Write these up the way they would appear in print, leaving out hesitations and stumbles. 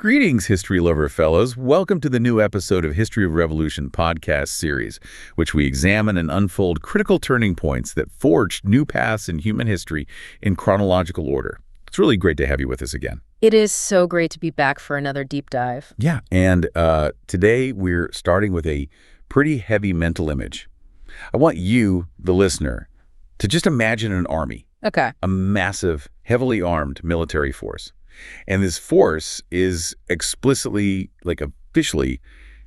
Greetings, history lover fellows. Welcome to the new episode of History of Revolution podcast series, which we examine and unfold critical turning points that forged new paths in human history in chronological order. It's really great to have you with us again. It is so great to be back for another deep dive. Yeah, and today we're starting with a pretty heavy mental image. I want you, the listener, to just imagine an army. Okay. A massive, heavily armed military force. And this force is explicitly, officially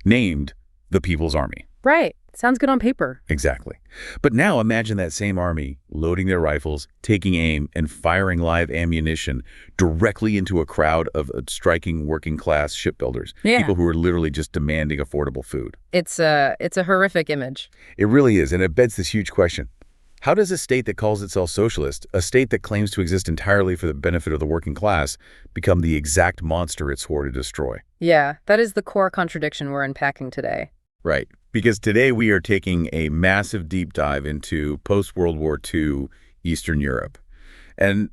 named the People's Army. Right. Sounds good on paper. Exactly. But now imagine that same army loading their rifles, taking aim, and firing live ammunition directly into a crowd of striking working-class shipbuilders. Yeah. People who are literally just demanding affordable food. It's a horrific image. It really is, and it begs this huge question. How does a state that calls itself socialist, a state that claims to exist entirely for the benefit of the working class, become the exact monster it swore to destroy? Yeah, that is the core contradiction we're unpacking today. Right, because today we are taking a massive deep dive into post-World War II Eastern Europe. And,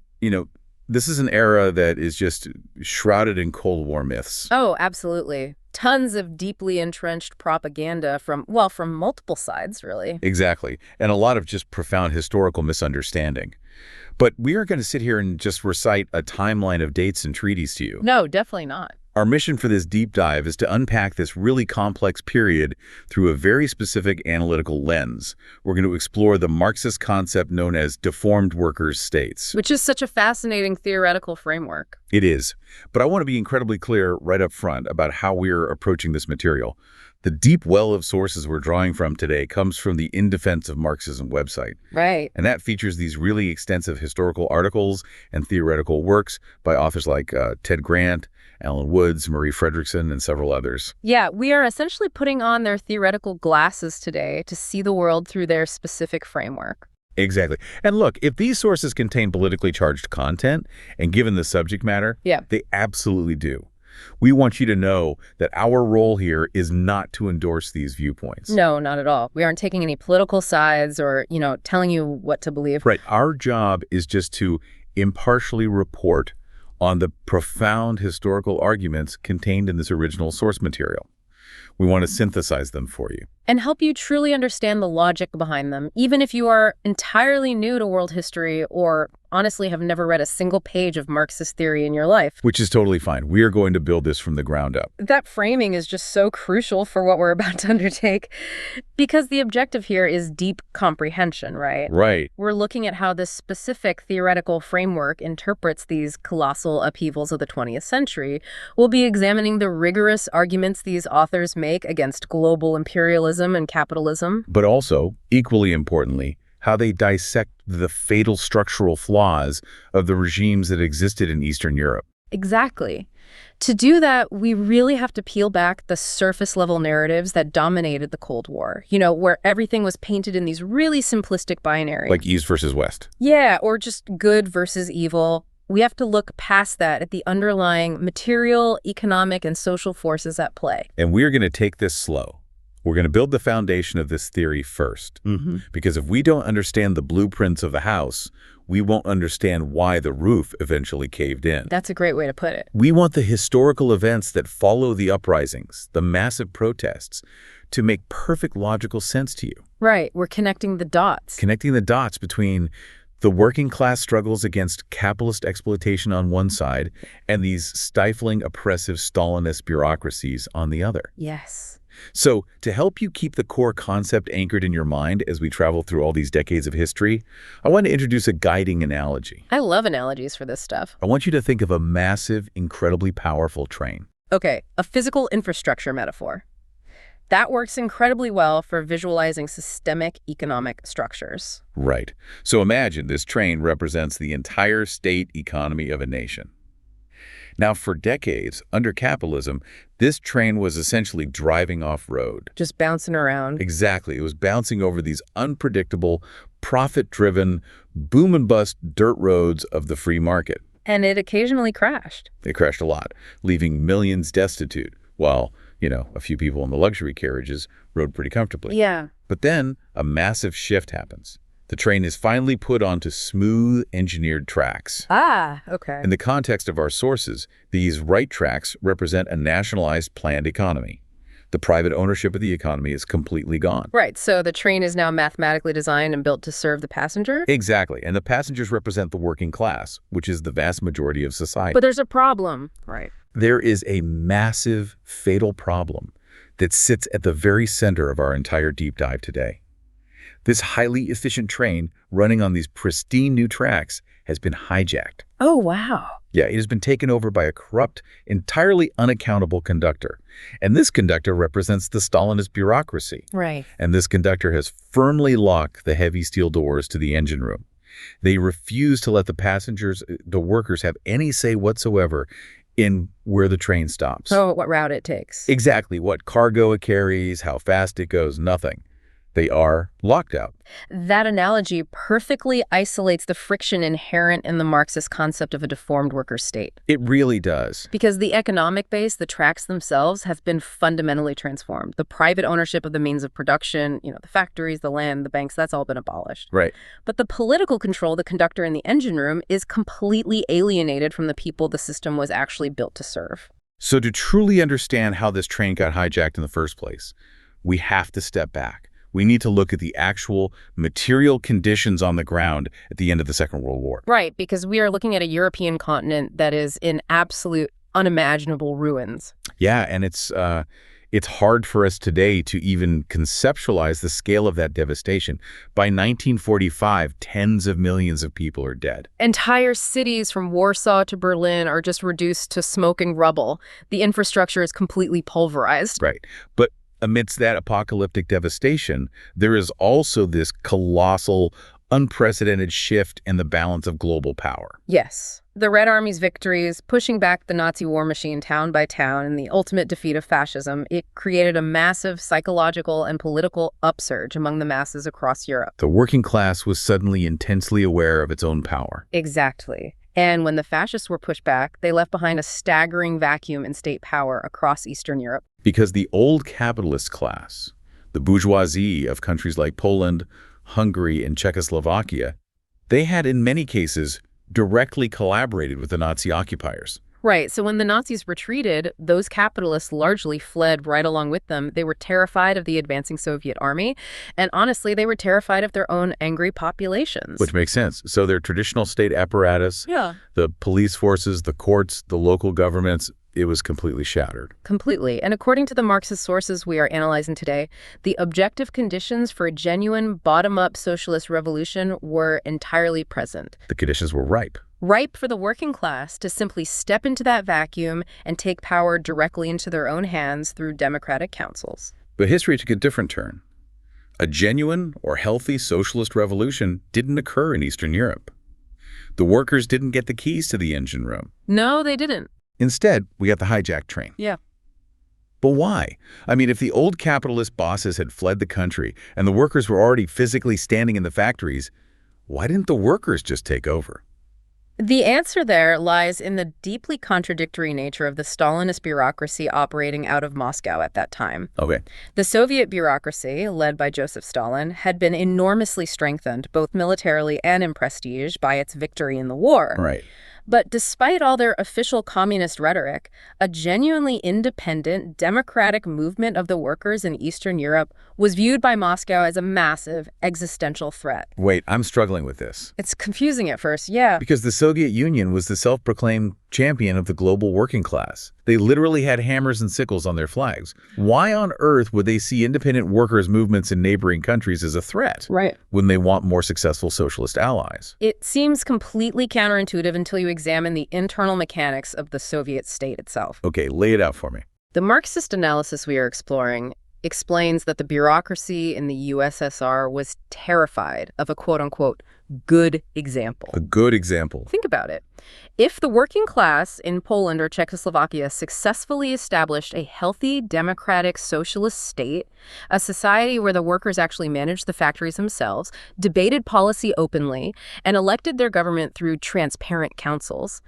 this is an era that is just shrouded in Cold War myths. Oh, absolutely. Tons of deeply entrenched propaganda from multiple sides, really. Exactly. And a lot of just profound historical misunderstanding. But we aren't going to sit here and just recite a timeline of dates and treaties to you. No, definitely not. Our mission for this deep dive is to unpack this really complex period through a very specific analytical lens. We're going to explore the Marxist concept known as deformed workers' states. Which is such a fascinating theoretical framework. It is. But I want to be incredibly clear right up front about how we're approaching this material. The deep well of sources we're drawing from today comes from the In Defense of Marxism website. Right. And that features these really extensive historical articles and theoretical works by authors like Ted Grant, Alan Woods, Marie Fredrickson, and several others. Yeah, we are essentially putting on their theoretical glasses today to see the world through their specific framework. Exactly. And look, if these sources contain politically charged content, and given the subject matter, they absolutely do. We want you to know that our role here is not to endorse these viewpoints. No, not at all. We aren't taking any political sides or, telling you what to believe. Right. Our job is just to impartially report on the profound historical arguments contained in this original source material. We want to synthesize them for you. And help you truly understand the logic behind them, even if you are entirely new to world history or honestly have never read a single page of Marxist theory in your life. Which is totally fine. We are going to build this from the ground up. That framing is just so crucial for what we're about to undertake, because the objective here is deep comprehension, right? Right. We're looking at how this specific theoretical framework interprets these colossal upheavals of the 20th century. We'll be examining the rigorous arguments these authors make against global imperialism and capitalism. But also, equally importantly, how they dissect the fatal structural flaws of the regimes that existed in Eastern Europe. Exactly. To do that, we really have to peel back the surface-level narratives that dominated the Cold War, where everything was painted in these really simplistic binaries. Like East versus West. Yeah, or just good versus evil. We have to look past that at the underlying material, economic, and social forces at play. And we're going to take this slow. We're going to build the foundation of this theory first. Because if we don't understand the blueprints of the house, we won't understand why the roof eventually caved in. That's a great way to put it. We want the historical events that follow the uprisings, the massive protests, to make perfect logical sense to you. Right. We're connecting the dots. Connecting the dots between the working class struggles against capitalist exploitation on one side and these stifling, oppressive Stalinist bureaucracies on the other. Yes. So, to help you keep the core concept anchored in your mind as we travel through all these decades of history, I want to introduce a guiding analogy. I love analogies for this stuff. I want you to think of a massive, incredibly powerful train. Okay, a physical infrastructure metaphor. That works incredibly well for visualizing systemic economic structures. Right. So imagine this train represents the entire state economy of a nation. Now, for decades, under capitalism, this train was essentially driving off-road. Just bouncing around. Exactly. It was bouncing over these unpredictable, profit-driven, boom-and-bust dirt roads of the free market. And it occasionally crashed. It crashed a lot, leaving millions destitute, while, a few people in the luxury carriages rode pretty comfortably. Yeah. But then a massive shift happens. The train is finally put onto smooth, engineered tracks. Ah, okay. In the context of our sources, these right tracks represent a nationalized planned economy. The private ownership of the economy is completely gone. Right, so the train is now mathematically designed and built to serve the passenger? Exactly, and the passengers represent the working class, which is the vast majority of society. But there's a problem. Right. There is a massive, fatal problem that sits at the very center of our entire deep dive today. This highly efficient train running on these pristine new tracks has been hijacked. Oh, wow. Yeah, it has been taken over by a corrupt, entirely unaccountable conductor. And this conductor represents the Stalinist bureaucracy. Right. And this conductor has firmly locked the heavy steel doors to the engine room. They refuse to let the passengers, the workers, have any say whatsoever in where the train stops. Oh, what route it takes. Exactly what cargo it carries, how fast it goes, nothing. They are locked out. That analogy perfectly isolates the friction inherent in the Marxist concept of a deformed worker state. It really does. Because the economic base, the tracks themselves, have been fundamentally transformed. The private ownership of the means of production, the factories, the land, the banks, that's all been abolished. Right. But the political control, the conductor in the engine room, is completely alienated from the people the system was actually built to serve. So to truly understand how this train got hijacked in the first place, we have to step back. We need to look at the actual material conditions on the ground at the end of the Second World War. Right, because we are looking at a European continent that is in absolute unimaginable ruins. Yeah, and it's hard for us today to even conceptualize the scale of that devastation. By 1945, tens of millions of people are dead. Entire cities from Warsaw to Berlin are just reduced to smoking rubble. The infrastructure is completely pulverized. Right, but amidst that apocalyptic devastation, there is also this colossal, unprecedented shift in the balance of global power. Yes. The Red Army's victories, pushing back the Nazi war machine town by town, and the ultimate defeat of fascism, it created a massive psychological and political upsurge among the masses across Europe. The working class was suddenly intensely aware of its own power. Exactly. And when the fascists were pushed back, they left behind a staggering vacuum in state power across Eastern Europe. Because the old capitalist class, the bourgeoisie of countries like Poland, Hungary, and Czechoslovakia, they had in many cases directly collaborated with the Nazi occupiers. Right, so when the Nazis retreated, those capitalists largely fled right along with them. They were terrified of the advancing Soviet army, and honestly, they were terrified of their own angry populations. Which makes sense. So their traditional state apparatus, the police forces, the courts, the local governments, it was completely shattered. Completely. And according to the Marxist sources we are analyzing today, the objective conditions for a genuine bottom-up socialist revolution were entirely present. The conditions were ripe. Ripe for the working class to simply step into that vacuum and take power directly into their own hands through democratic councils. But history took a different turn. A genuine or healthy socialist revolution didn't occur in Eastern Europe. The workers didn't get the keys to the engine room. No, they didn't. Instead, we got the hijacked train. Yeah. But why? I mean, if the old capitalist bosses had fled the country and the workers were already physically standing in the factories, why didn't the workers just take over? The answer there lies in the deeply contradictory nature of the Stalinist bureaucracy operating out of Moscow at that time. Okay. The Soviet bureaucracy, led by Joseph Stalin, had been enormously strengthened, both militarily and in prestige, by its victory in the war. Right. But despite all their official communist rhetoric, a genuinely independent, democratic movement of the workers in Eastern Europe was viewed by Moscow as a massive existential threat. Wait, I'm struggling with this. It's confusing at first, yeah. Because the Soviet Union was the self-proclaimed champion of the global working class. They literally had hammers and sickles on their flags. Why on earth would they see independent workers' movements in neighboring countries as a threat? Right. When they want more successful socialist allies? It seems completely counterintuitive until you examine the internal mechanics of the Soviet state itself. Okay, lay it out for me. The Marxist analysis we are exploring explains that the bureaucracy in the USSR was terrified of a quote-unquote good example. A good example. Think about it. If the working class in Poland or Czechoslovakia successfully established a healthy, democratic, socialist state, a society where the workers actually managed the factories themselves, debated policy openly, and elected their government through transparent councils,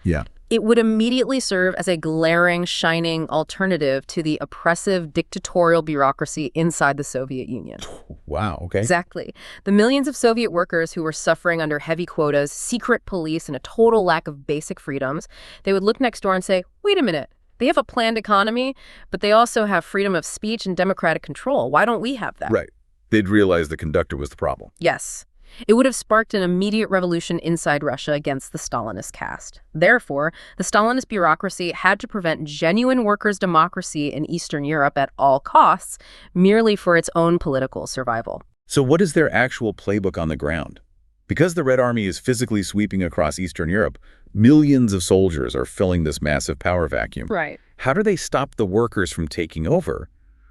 It would immediately serve as a glaring, shining alternative to the oppressive dictatorial bureaucracy inside the Soviet Union. Wow, okay. Exactly. The millions of Soviet workers who were suffering under heavy quotas, secret police, and a total lack of basic freedoms, they would look next door and say, wait a minute, they have a planned economy, but they also have freedom of speech and democratic control. Why don't we have that? Right. They'd realize the conductor was the problem. Yes. It would have sparked an immediate revolution inside Russia against the Stalinist caste. Therefore, the Stalinist bureaucracy had to prevent genuine workers' democracy in Eastern Europe at all costs, merely for its own political survival. So what is their actual playbook on the ground? Because the Red Army is physically sweeping across Eastern Europe, millions of soldiers are filling this massive power vacuum. Right. How do they stop the workers from taking over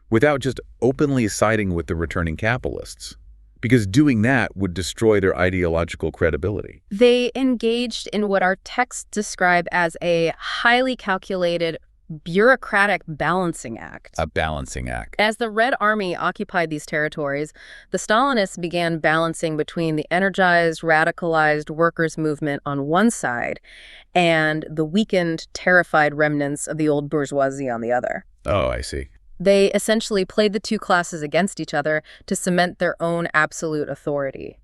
without just openly siding with the returning capitalists? Because doing that would destroy their ideological credibility. They engaged in what our texts describe as a highly calculated bureaucratic balancing act. A balancing act. As the Red Army occupied these territories, the Stalinists began balancing between the energized, radicalized workers' movement on one side and the weakened, terrified remnants of the old bourgeoisie on the other. Oh, I see. They essentially played the two classes against each other to cement their own absolute authority.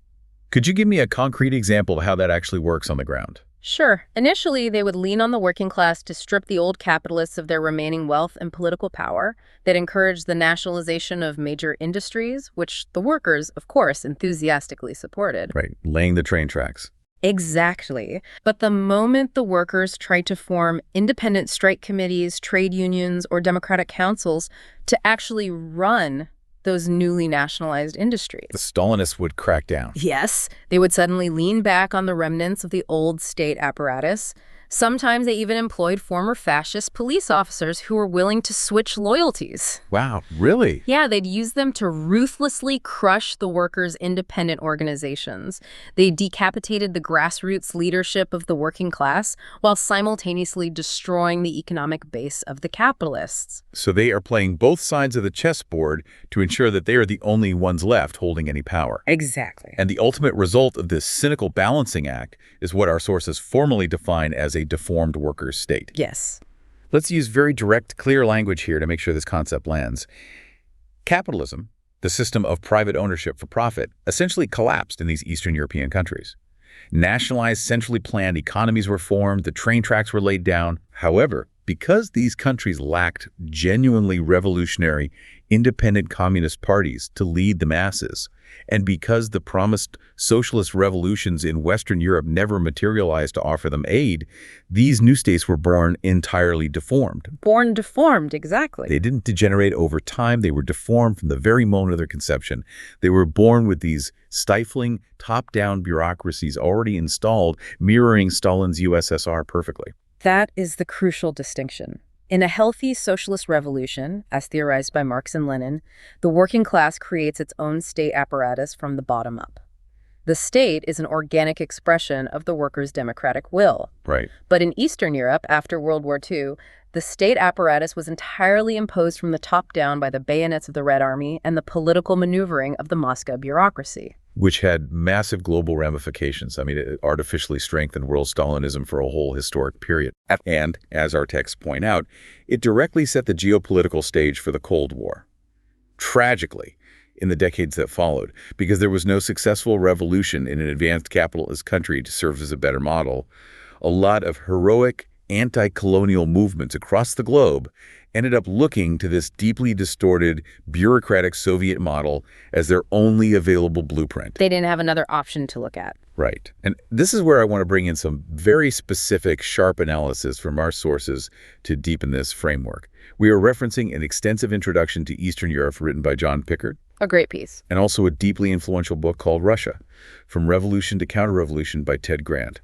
Could you give me a concrete example of how that actually works on the ground? Sure. Initially, they would lean on the working class to strip the old capitalists of their remaining wealth and political power. They'd encourage the nationalization of major industries, which the workers, of course, enthusiastically supported. Right, laying the train tracks. Exactly. But the moment the workers tried to form independent strike committees, trade unions, or democratic councils to actually run those newly nationalized industries, The Stalinists would crack down. yes, they would suddenly lean back on the remnants of the old state apparatus. Sometimes they even employed former fascist police officers who were willing to switch loyalties. Wow, really? Yeah, they'd use them to ruthlessly crush the workers' independent organizations. They decapitated the grassroots leadership of the working class while simultaneously destroying the economic base of the capitalists. So they are playing both sides of the chessboard to ensure that they are the only ones left holding any power. Exactly. And the ultimate result of this cynical balancing act is what our sources formally define as a deformed workers' state. Yes. Let's use very direct, clear language here to make sure this concept lands. Capitalism, the system of private ownership for profit, essentially collapsed in these Eastern European countries. Nationalized, centrally planned economies were formed, the train tracks were laid down. However, because these countries lacked genuinely revolutionary, independent communist parties to lead the masses, and because the promised socialist revolutions in Western Europe never materialized to offer them aid, these new states were born entirely deformed. Born deformed, exactly. They didn't degenerate over time. They were deformed from the very moment of their conception. They were born with these stifling, top-down bureaucracies already installed, mirroring Stalin's USSR perfectly. That is the crucial distinction. In a healthy socialist revolution, as theorized by Marx and Lenin, the working class creates its own state apparatus from the bottom up. The state is an organic expression of the workers' democratic will. Right. But in Eastern Europe, after World War II, the state apparatus was entirely imposed from the top down by the bayonets of the Red Army and the political maneuvering of the Moscow bureaucracy. Which had massive global ramifications. I mean, it artificially strengthened world Stalinism for a whole historic period. And, as our texts point out, it directly set the geopolitical stage for the Cold War. Tragically, in the decades that followed, because there was no successful revolution in an advanced capitalist country to serve as a better model, a lot of heroic anti-colonial movements across the globe ended up looking to this deeply distorted, bureaucratic Soviet model as their only available blueprint. They didn't have another option to look at. Right. And this is where I want to bring in some very specific, sharp analysis from our sources to deepen this framework. We are referencing an extensive introduction to Eastern Europe written by John Pickard, A great piece. and also a deeply influential book called Russia, From Revolution to Counter-Revolution by Ted Grant.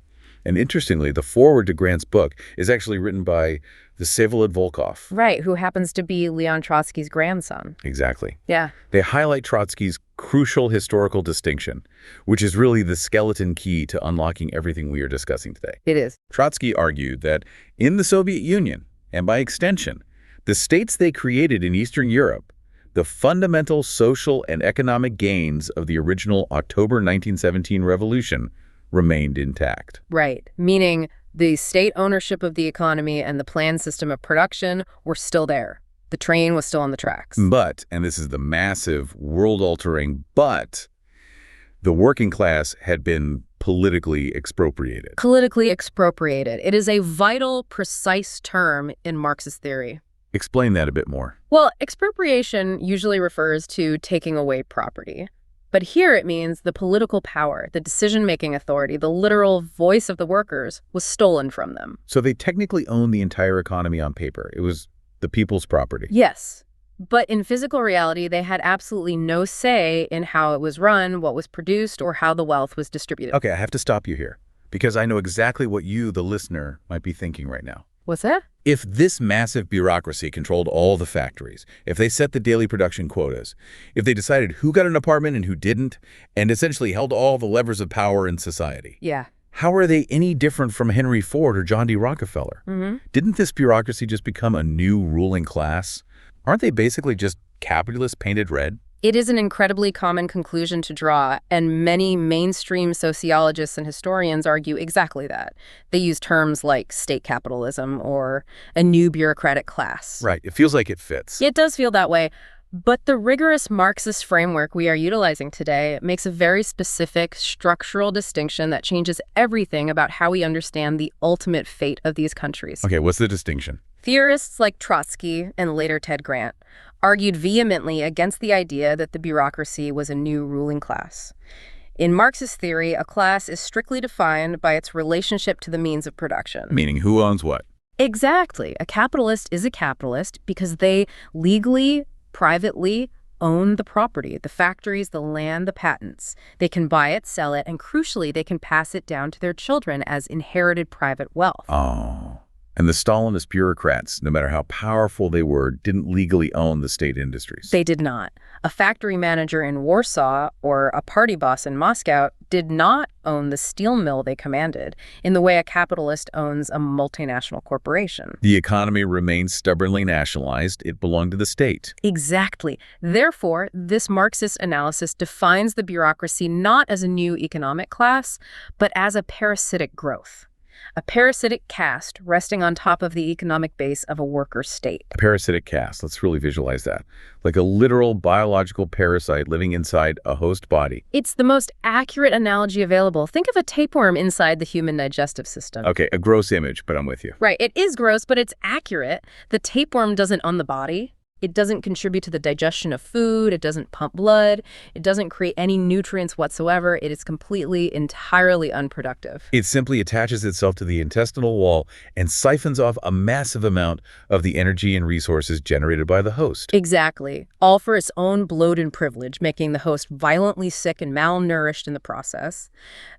And interestingly, the foreword to Grant's book is actually written by the Vsevolod Volkov. Right, who happens to be Leon Trotsky's grandson. Exactly. Yeah. They highlight Trotsky's crucial historical distinction, which is really the skeleton key to unlocking everything we are discussing today. It is. Trotsky argued that in the Soviet Union, and by extension, the states they created in Eastern Europe, the fundamental social and economic gains of the original October 1917 revolution remained intact. Right. Meaning The state ownership of the economy and the planned system of production were still there. The train was still on the tracks. But, and this is the massive, world-altering but, the working class had been politically expropriated. Politically expropriated. It is a vital, precise term in Marxist theory. Explain that a bit more. Well, expropriation usually refers to taking away property. But here it means the political power, the decision-making authority, the literal voice of the workers was stolen from them. So they technically owned the entire economy on paper. It was the people's property. Yes. But in physical reality, they had absolutely no say in how it was run, what was produced, or how the wealth was distributed. Okay, I have to stop you here, because I know exactly what you, the listener, might be thinking right now. What's that? If this massive bureaucracy controlled all the factories, if they set the daily production quotas, if they decided who got an apartment and who didn't, and essentially held all the levers of power in society, Yeah. how are they any different from Henry Ford or John D. Rockefeller? Didn't this bureaucracy just become a new ruling class? Aren't they basically just capitalists painted red? It is an incredibly common conclusion to draw, and many mainstream sociologists and historians argue exactly that. They use terms like state capitalism or a new bureaucratic class. Right, it feels like it fits. It does feel that way, but the rigorous Marxist framework we are utilizing today makes a very specific structural distinction that changes everything about how we understand the ultimate fate of these countries. Okay, what's the distinction? Theorists like Trotsky and later Ted Grant argued vehemently against the idea that the bureaucracy was a new ruling class. In Marxist theory, a class is strictly defined by its relationship to the means of production. Meaning who owns what? Exactly. A capitalist is a capitalist because they legally, privately own the property, the factories, the land, the patents. They can buy it, sell it, and crucially, they can pass it down to their children as inherited private wealth. Oh. And the Stalinist bureaucrats, no matter how powerful they were, didn't legally own the state industries. They did not. A factory manager in Warsaw or a party boss in Moscow did not own the steel mill they commanded in the way a capitalist owns a multinational corporation. The economy remained stubbornly nationalized. It belonged to the state. Exactly. Therefore, this Marxist analysis defines the bureaucracy not as a new economic class, but as a parasitic growth. A parasitic caste resting on top of the economic base of a worker state. A parasitic caste. Let's really visualize that. Like a literal biological parasite living inside a host body. It's the most accurate analogy available. Think of a tapeworm inside the human digestive system. Okay, a gross image, but I'm with you. Right, it is gross, but it's accurate. The tapeworm doesn't own the body. It doesn't contribute to the digestion of food. It doesn't pump blood. It doesn't create any nutrients whatsoever. It is completely, entirely unproductive. It simply attaches itself to the intestinal wall and siphons off a massive amount of the energy and resources generated by the host. Exactly. All for its own bloated privilege, making the host violently sick and malnourished in the process.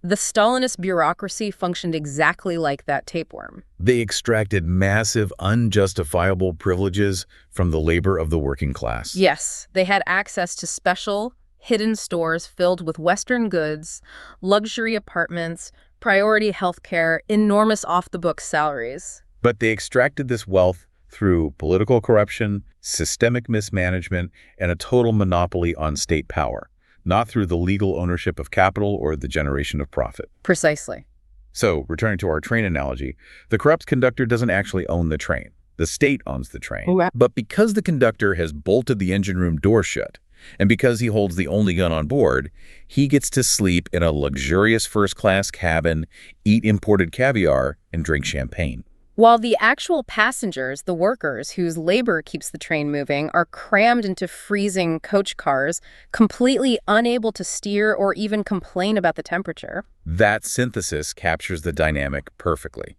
The Stalinist bureaucracy functioned exactly like that tapeworm. They extracted massive, unjustifiable privileges from the labor of the working class. Yes, they had access to special, hidden stores filled with Western goods, luxury apartments, priority health care, enormous off-the-books salaries. But they extracted this wealth through political corruption, systemic mismanagement, and a total monopoly on state power, not through the legal ownership of capital or the generation of profit. Precisely. So, returning to our train analogy, the corrupt conductor doesn't actually own the train. The state owns the train. Ooh. But because the conductor has bolted the engine room door shut, and because he holds the only gun on board, he gets to sleep in a luxurious first-class cabin, eat imported caviar, and drink champagne. While the actual passengers, the workers whose labor keeps the train moving, are crammed into freezing coach cars, completely unable to steer or even complain about the temperature. That synthesis captures the dynamic perfectly.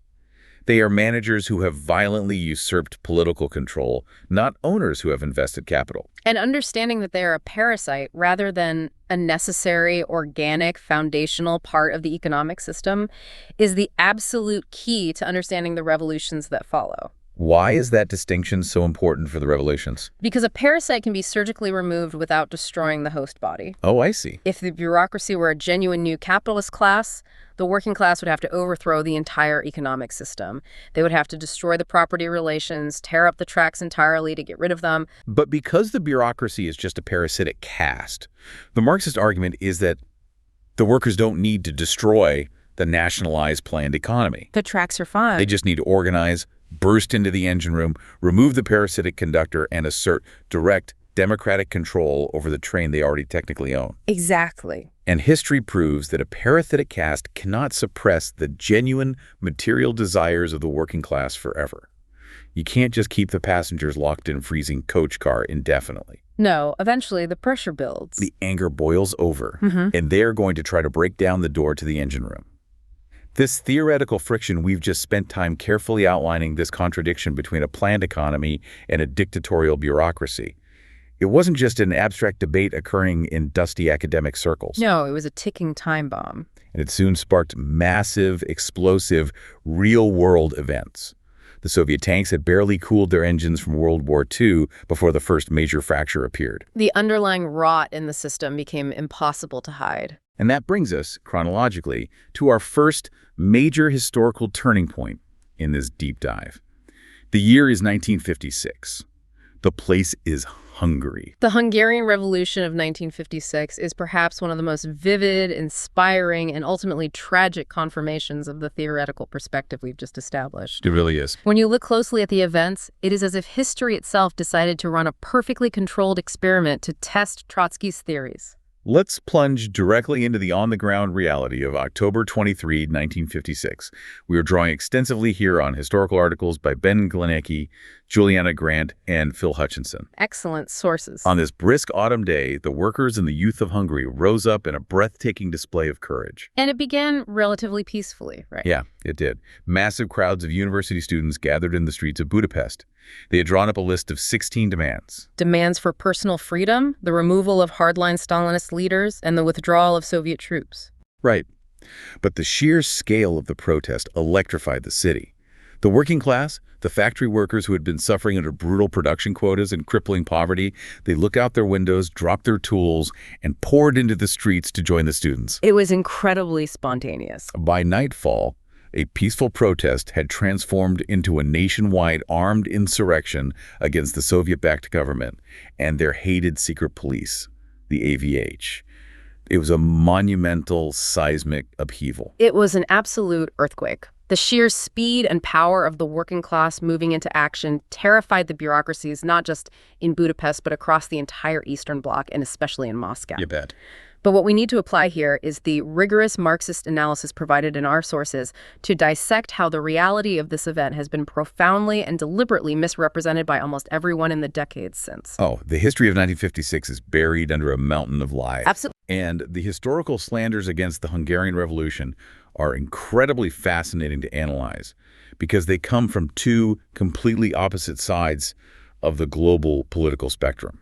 They are managers who have violently usurped political control, not owners who have invested capital. And understanding that they are a parasite rather than a necessary, organic, foundational part of the economic system is the absolute key to understanding the revolutions that follow. Why is that distinction so important for the revolutions? Because a parasite can be surgically removed without destroying the host body. Oh, I see. If the bureaucracy were a genuine new capitalist class, the working class would have to overthrow the entire economic system. They would have to destroy the property relations, tear up the tracks entirely to get rid of them. But because the bureaucracy is just a parasitic caste, the Marxist argument is that the workers don't need to destroy the nationalized planned economy. The tracks are fine. They just need to organize, burst into the engine room, remove the parasitic conductor, and assert direct democratic control over the train they already technically own. Exactly. And history proves that a parasitic caste cannot suppress the genuine material desires of the working class forever. You can't just keep the passengers locked in a freezing coach car indefinitely. No, eventually the pressure builds. The anger boils over, and they're going to try to break down the door to the engine room. This theoretical friction, we've just spent time carefully outlining this contradiction between a planned economy and a dictatorial bureaucracy. It wasn't just an abstract debate occurring in dusty academic circles. No, it was a ticking time bomb. And it soon sparked massive, explosive, real-world events. The Soviet tanks had barely cooled their engines from World War II before the first major fracture appeared. The underlying rot in the system became impossible to hide. And that brings us, chronologically, to our first major historical turning point in this deep dive. The year is 1956. The place is Hungary. The Hungarian Revolution of 1956 is perhaps one of the most vivid, inspiring, and ultimately tragic confirmations of the theoretical perspective we've just established. It really is. When you look closely at the events, it is as if history itself decided to run a perfectly controlled experiment to test Trotsky's theories. Let's plunge directly into the on-the-ground reality of October 23, 1956. We are drawing extensively here on historical articles by Ben Glenecki, Juliana Grant, and Phil Hutchinson. Excellent sources. On this brisk autumn day, the workers and the youth of Hungary rose up in a breathtaking display of courage. And it began relatively peacefully, right? Yeah, it did. Massive crowds of university students gathered in the streets of Budapest. They had drawn up a list of 16 demands. Demands for personal freedom, the removal of hardline Stalinist leaders, and the withdrawal of Soviet troops. Right. But the sheer scale of the protest electrified the city. The working class, the factory workers who had been suffering under brutal production quotas and crippling poverty, they looked out their windows, dropped their tools, and poured into the streets to join the students. It was incredibly spontaneous. By nightfall, a peaceful protest had transformed into a nationwide armed insurrection against the Soviet-backed government and their hated secret police, the AVH. It was a monumental seismic upheaval. It was an absolute earthquake. The sheer speed and power of the working class moving into action terrified the bureaucracies, not just in Budapest, but across the entire Eastern Bloc, and especially in Moscow. You bet. But what we need to apply here is the rigorous Marxist analysis provided in our sources to dissect how the reality of this event has been profoundly and deliberately misrepresented by almost everyone in the decades since. Oh, the history of 1956 is buried under a mountain of lies. Absolutely. And the historical slanders against the Hungarian Revolution are incredibly fascinating to analyze because they come from two completely opposite sides of the global political spectrum.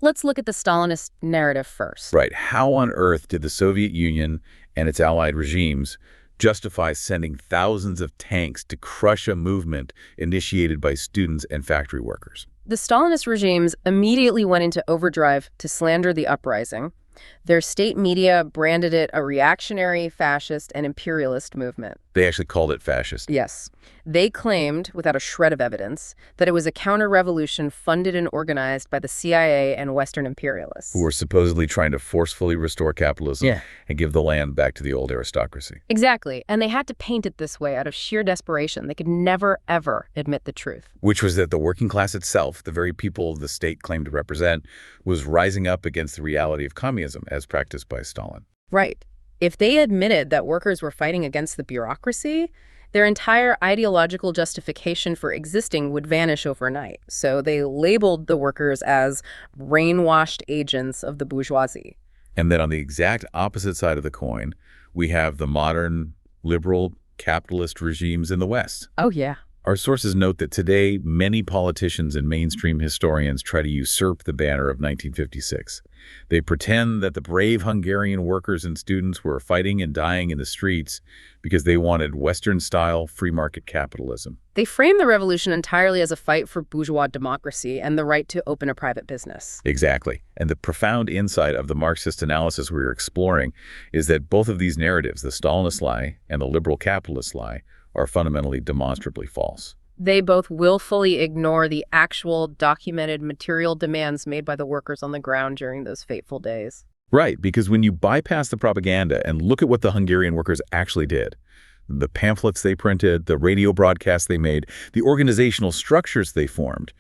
Let's look at the Stalinist narrative first. Right. How on earth did the Soviet Union and its allied regimes justify sending thousands of tanks to crush a movement initiated by students and factory workers? The Stalinist regimes immediately went into overdrive to slander the uprising. Their state media branded it a reactionary, fascist, and imperialist movement. They actually called it fascist. Yes. They claimed, without a shred of evidence, that it was a counter-revolution funded and organized by the CIA and Western imperialists. Who were supposedly trying to forcefully restore capitalism and give the land back to the old aristocracy. Exactly. And they had to paint it this way out of sheer desperation. They could never, ever admit the truth. Which was that the working class itself, the very people the state claimed to represent, was rising up against the reality of communism as practiced by Stalin. Right. If they admitted that workers were fighting against the bureaucracy, their entire ideological justification for existing would vanish overnight. So they labeled the workers as brainwashed agents of the bourgeoisie. And then on the exact opposite side of the coin, we have the modern liberal capitalist regimes in the West. Oh, yeah. Our sources note that today, many politicians and mainstream historians try to usurp the banner of 1956. They pretend that the brave Hungarian workers and students were fighting and dying in the streets because they wanted Western-style free market capitalism. They frame the revolution entirely as a fight for bourgeois democracy and the right to open a private business. Exactly. And the profound insight of the Marxist analysis we're exploring is that both of these narratives, the Stalinist lie and the liberal capitalist lie, are fundamentally demonstrably false. They both willfully ignore the actual documented material demands made by the workers on the ground during those fateful days. Right, because when you bypass the propaganda and look at what the Hungarian workers actually did, the pamphlets they printed, the radio broadcasts they made, the organizational structures they formed,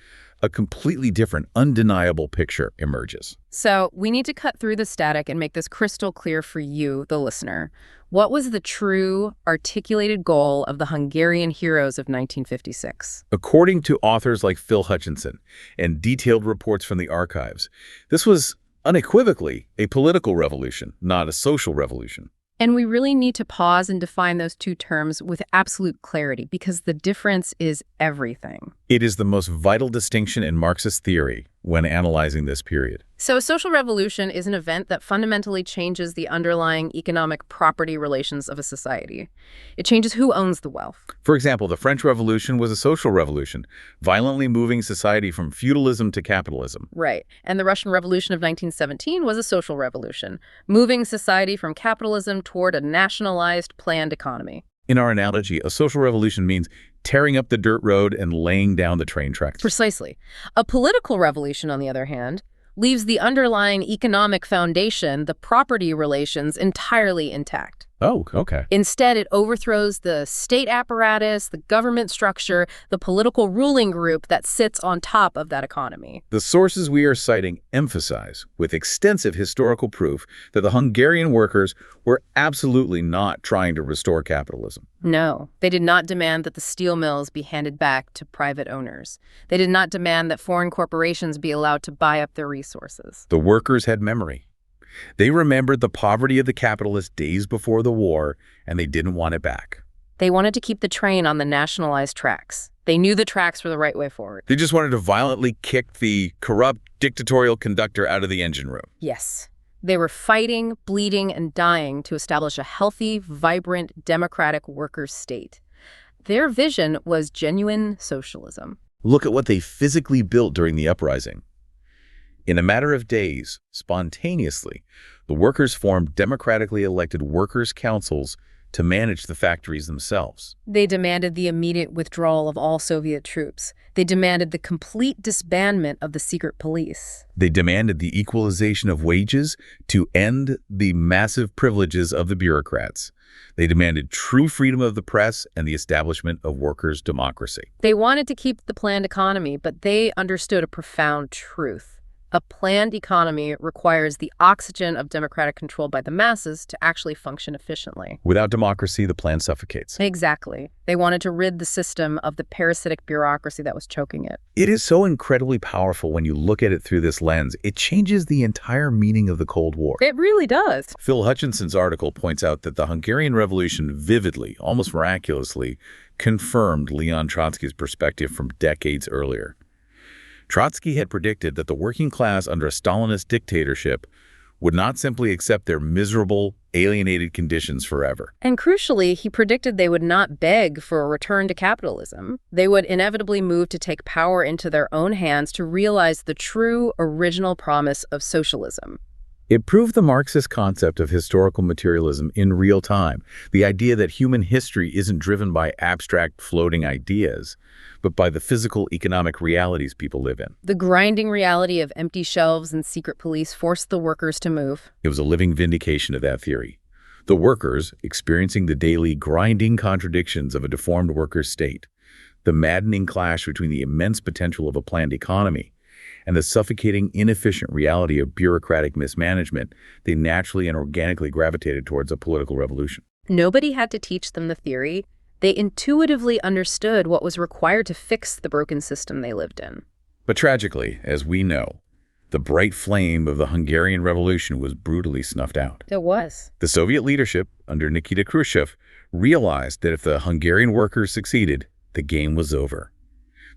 a completely different, undeniable picture emerges. So we need to cut through the static and make this crystal clear for you, the listener. What was the true, articulated goal of the Hungarian heroes of 1956? According to authors like Phil Hutchinson and detailed reports from the archives, this was unequivocally a political revolution, not a social revolution. And we really need to pause and define those two terms with absolute clarity because the difference is everything. It is the most vital distinction in Marxist theory when analyzing this period. So a social revolution is an event that fundamentally changes the underlying economic property relations of a society. It changes who owns the wealth. For example, the French Revolution was a social revolution, violently moving society from feudalism to capitalism. Right. And the Russian Revolution of 1917 was a social revolution, moving society from capitalism toward a nationalized, planned economy. In our analogy, a social revolution means tearing up the dirt road and laying down the train tracks. Precisely. A political revolution, on the other hand, leaves the underlying economic foundation, the property relations, entirely intact. Oh, okay. Instead, it overthrows the state apparatus, the government structure, the political ruling group that sits on top of that economy. The sources we are citing emphasize, with extensive historical proof, that the Hungarian workers were absolutely not trying to restore capitalism. No, they did not demand that the steel mills be handed back to private owners. They did not demand that foreign corporations be allowed to buy up their resources. The workers had memory. They remembered the poverty of the capitalists days before the war, and they didn't want it back. They wanted to keep the train on the nationalized tracks. They knew the tracks were the right way forward. They just wanted to violently kick the corrupt, dictatorial conductor out of the engine room. Yes. They were fighting, bleeding, and dying to establish a healthy, vibrant, democratic workers' state. Their vision was genuine socialism. Look at what they physically built during the uprising. In a matter of days, spontaneously, the workers formed democratically elected workers' councils to manage the factories themselves. They demanded the immediate withdrawal of all Soviet troops. They demanded the complete disbandment of the secret police. They demanded the equalization of wages to end the massive privileges of the bureaucrats. They demanded true freedom of the press and the establishment of workers' democracy. They wanted to keep the planned economy, but they understood a profound truth. A planned economy requires the oxygen of democratic control by the masses to actually function efficiently. Without democracy, the plan suffocates. Exactly. They wanted to rid the system of the parasitic bureaucracy that was choking it. It is so incredibly powerful when you look at it through this lens. It changes the entire meaning of the Cold War. It really does. Phil Hutchinson's article points out that the Hungarian Revolution vividly, almost miraculously, confirmed Leon Trotsky's perspective from decades earlier. Trotsky had predicted that the working class under a Stalinist dictatorship would not simply accept their miserable, alienated conditions forever. And crucially, he predicted they would not beg for a return to capitalism. They would inevitably move to take power into their own hands to realize the true, original promise of socialism. It proved the Marxist concept of historical materialism in real time, the idea that human history isn't driven by abstract, floating ideas, but by the physical economic realities people live in. The grinding reality of empty shelves and secret police forced the workers to move. It was a living vindication of that theory. The workers, experiencing the daily grinding contradictions of a deformed workers' state, the maddening clash between the immense potential of a planned economy and the suffocating, inefficient reality of bureaucratic mismanagement, they naturally and organically gravitated towards a political revolution. Nobody had to teach them the theory. They intuitively understood what was required to fix the broken system they lived in. But tragically, as we know, the bright flame of the Hungarian Revolution was brutally snuffed out. It was. The Soviet leadership, under Nikita Khrushchev, realized that if the Hungarian workers succeeded, the game was over.